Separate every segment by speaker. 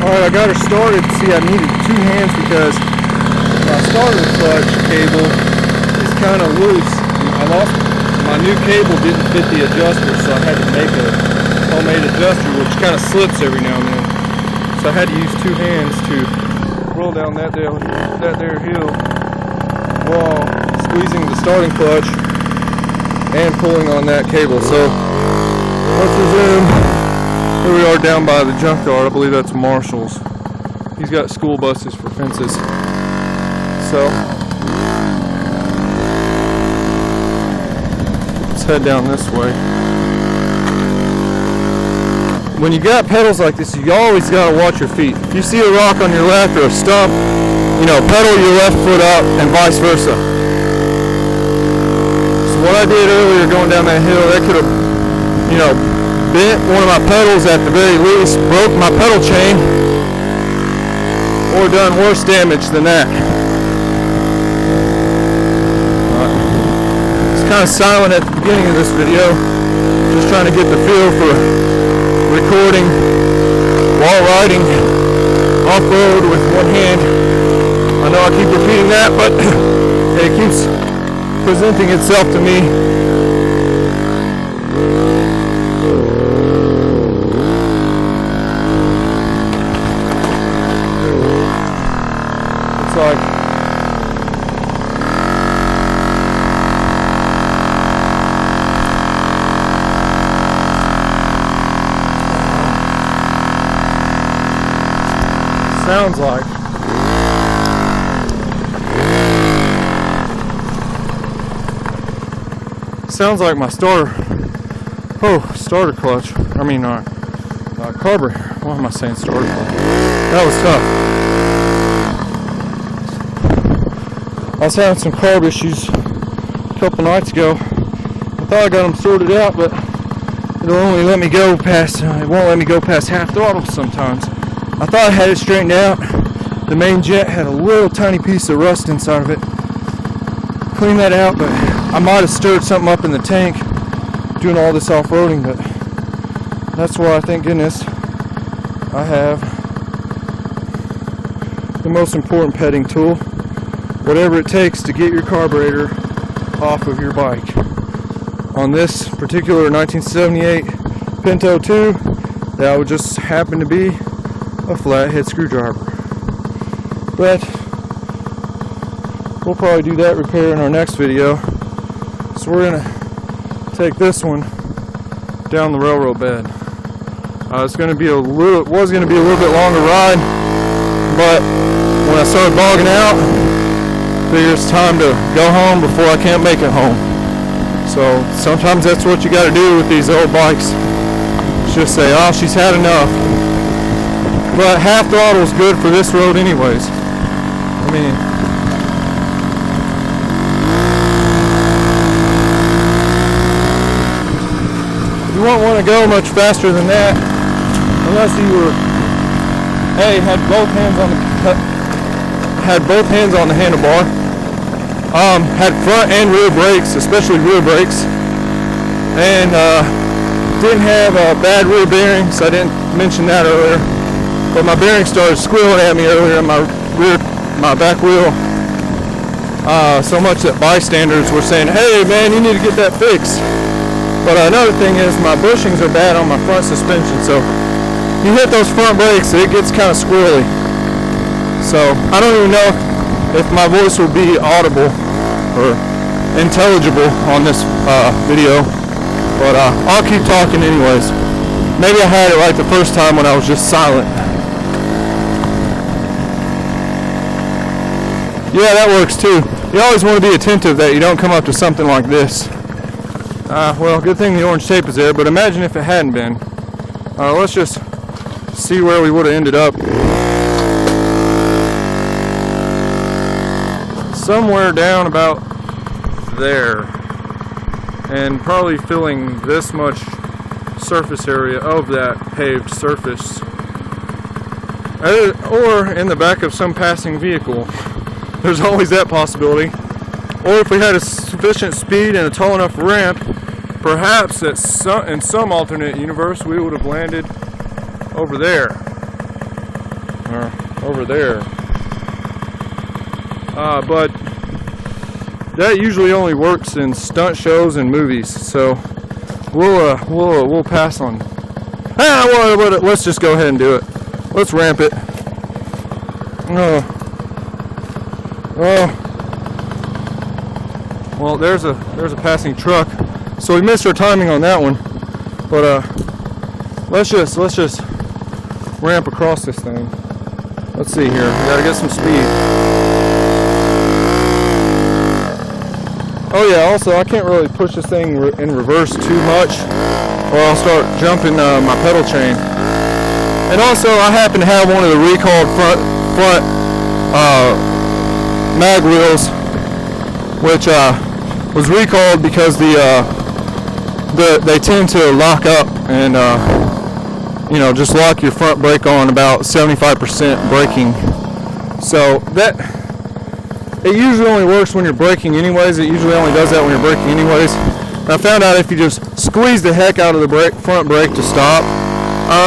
Speaker 1: Alright, I got her started. See, I needed 2 hands because my starter clutch cable is kind of loose. I lost my new cable, didn't fit the adjuster, so I had to make a homemade adjuster, which kind of slips every now and then. So I had to use 2 hands to roll down that there hill while squeezing the starting clutch and pulling on that cable. So let's resume. Here we are down by the junkyard. I believe that's Marshall's. He's got school buses for fences. So let's head down this way. When you got pedals like this, you always gotta watch your feet. If you see a rock on your left or a stump, you know, pedal your left foot up and vice versa. So what I did earlier going down that hill, that could have, you know, bent one of my pedals at the very least, broke my pedal chain, or done worse damage than that. It's kind of silent at the beginning of this video, just trying to get the feel for recording while riding off-road with one hand. I know I keep repeating that, but it keeps presenting itself to me. Like sounds like my starter clutch. I mean carburetor. What am I saying? Starter clutch. That was tough. I was having some carb issues a couple nights ago. I thought I got them sorted out, but it'll only let me go past, it won't let me go past half throttle sometimes. I thought I had it straightened out. The main jet had a little tiny piece of rust inside of it. Cleaned that out, but I might have stirred something up in the tank doing all this off-roading, but that's why, thank goodness, I have the most important petting tool. Whatever it takes to get your carburetor off of your bike. On this particular 1978 Pinto II, that would just happen to be a flathead screwdriver. But we'll probably do that repair in our next video. So we're gonna take this one down the railroad bed. It's gonna be was gonna be a little bit longer ride, but when I started bogging out, figure it's time to go home before I can't make it home. So sometimes that's what you got to do with these old bikes. Just say, oh, she's had enough. But half throttle is good for this road anyways. I mean, you won't want to go much faster than that unless you were, had both hands on the handlebar. Had front and rear brakes, especially rear brakes, and didn't have bad rear bearings. I didn't mention that earlier, but my bearings started squealing at me earlier in my back wheel, so much that bystanders were saying, hey man, you need to get that fixed. But another thing is my bushings are bad on my front suspension, so you hit those front brakes, it gets kind of squirrely. So I don't even know if my voice will be audible or intelligible on this video, but I'll keep talking anyways. Maybe I had it right the first time when I was just silent. Yeah, that works too. You always want to be attentive that you don't come up to something like this. Well, good thing the orange tape is there, but imagine if it hadn't been. Let's just see where we would have ended up. Somewhere down about there, and probably filling this much surface area of that paved surface, or in the back of some passing vehicle. There's always that possibility. Or if we had a sufficient speed and a tall enough ramp, perhaps in some alternate universe we would have landed over there. over there. But that usually only works in stunt shows and movies, so we'll pass on. Let's just go ahead and do it. Let's ramp it. Well, there's a passing truck, so we missed our timing on that one. But let's just ramp across this thing. Let's see here. We gotta get some speed. Oh yeah. Also, I can't really push this thing in reverse too much, or I'll start jumping my pedal chain. And also, I happen to have one of the recalled front mag wheels, which was recalled because they tend to lock up and just lock your front brake on about 75% braking. So that it usually only works when you're braking anyways. It usually only does that when you're braking anyways. And I found out if you just squeeze the heck out of the front brake to stop,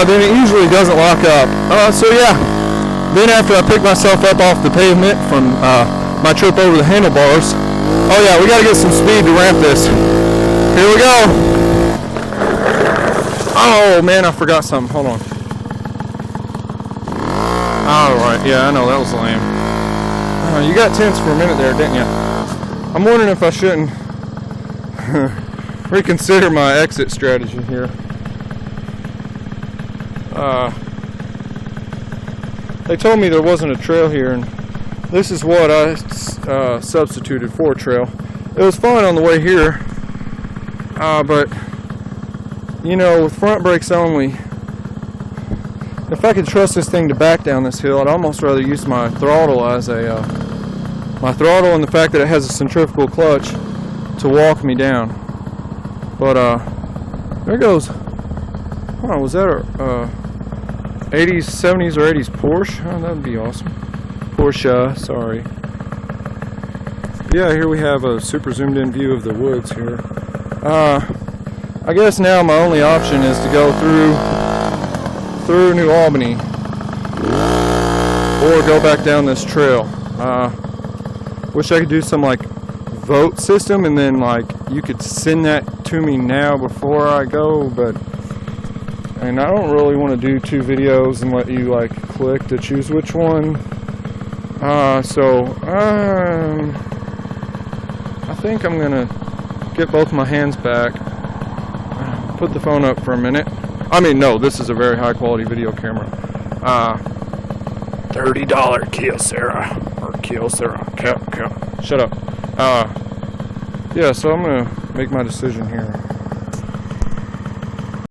Speaker 1: then it usually doesn't lock up. So yeah. Then after I picked myself up off the pavement from my trip over the handlebars, oh yeah, we gotta get some speed to ramp this. Here we go. Oh man, I forgot something. Hold on. Alright, yeah, I know, that was lame. You got tense for a minute there, didn't you? I'm wondering if I shouldn't reconsider my exit strategy here. They told me there wasn't a trail here, and this is what I substituted for a trail. It was fine on the way here, but with front brakes only, if I could trust this thing to back down this hill, I'd almost rather use my throttle as my throttle and the fact that it has a centrifugal clutch to walk me down. But there goes. Oh, was that a 80s, 70s, or 80s Porsche? Oh, that would be awesome. Porsche, sorry. Yeah, here we have a super zoomed in view of the woods here. I guess now my only option is to go through New Albany or go back down this trail. Wish I could do some like vote system and then like you could send that to me now before I go, and I don't really want to do 2 videos and let you like click to choose which one. I think I'm gonna get both my hands back, put the phone up for a minute. I mean, no, this is a very high quality video camera. $30 Kyocera or Kyocera. Shut up. Yeah, so I'm gonna make my decision here.